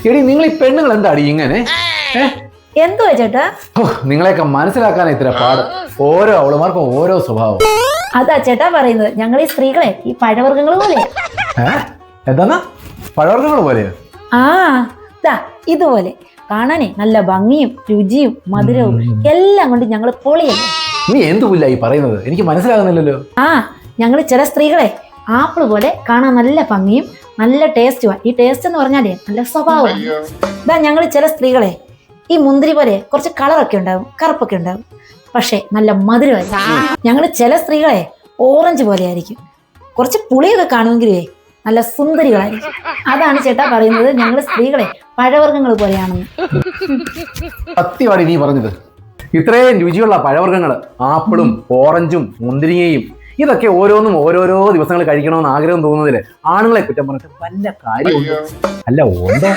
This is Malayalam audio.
എടി നിങ്ങൾ ഈ പെണ്ണുങ്ങൾ എന്താടി ഇങ്ങനെ? എന്തുവാ ചേട്ടാ? നിങ്ങളെയൊക്കെ മനസ്സിലാക്കാൻ ഇത്ര പാട്. ഓരോ അവളുമാർക്കും ഓരോ സ്വഭാവം. അതാ ചേട്ടാ പറയുന്നത്, ഞങ്ങൾ ഈ സ്ത്രീകളെ ഈ പഴവർഗ്ഗങ്ങൾ പോലെ. എന്താ പഴവർഗ്ഗങ്ങൾ പോലെയോ? ആ ദാ ഇതുപോലെ കാണാനേ നല്ല ഭംഗിയും രുചിയും മധുരവും എല്ലാം കൊണ്ട് ഞങ്ങൾ പൊളിയല്ലേ. നീ എന്തുമില്ല ഈ പറയുന്നത്? എനിക്ക് മനസ്സിലാകുന്നില്ലല്ലോ. ഞങ്ങൾ ചില സ്ത്രീകളെ ആപ്പിൾ പോലെ കാണാൻ നല്ല ഭംഗിയും നല്ല ടേസ്റ്റുമാണ്. ഈ ടേസ്റ്റ് എന്ന് പറഞ്ഞാലേ നല്ല സ്വഭാവമാണ്. ഇതാ ഞങ്ങൾ ചില സ്ത്രീകളെ ഈ മുന്തിരി പോലെ കുറച്ച് കളറൊക്കെ ഉണ്ടാവും, കറുപ്പൊക്കെ ഉണ്ടാവും, പക്ഷെ നല്ല മധുരമായിരിക്കും. ഞങ്ങൾ ചില സ്ത്രീകളെ ഓറഞ്ച് പോലെ ആയിരിക്കും, കുറച്ച് പുളിയൊക്കെ കാണുമെങ്കിലേ നല്ല സുന്ദരികളായിരിക്കും. അതാണ് ചേട്ടാ പറയുന്നത് ഞങ്ങൾ സ്ത്രീകളെ പഴവർഗ്ഗങ്ങൾ പോലെയാണെന്ന്. സത്യമാണ് നീ പറഞ്ഞത്. ഇത്രയും രുചിയുള്ള പഴവർഗ്ഗങ്ങൾ, ആപ്പിളും ഓറഞ്ചും മുന്തിരിങ്ങയും, ഇതൊക്കെ ഓരോന്നും ഓരോരോ ദിവസങ്ങൾ കഴിക്കണമെന്ന് ആഗ്രഹം തോന്നുന്നതില് ആണുങ്ങളെ കുറ്റം പറഞ്ഞിട്ട് വല്ല കാര്യമുണ്ടോ? അല്ല ഉണ്ടോ?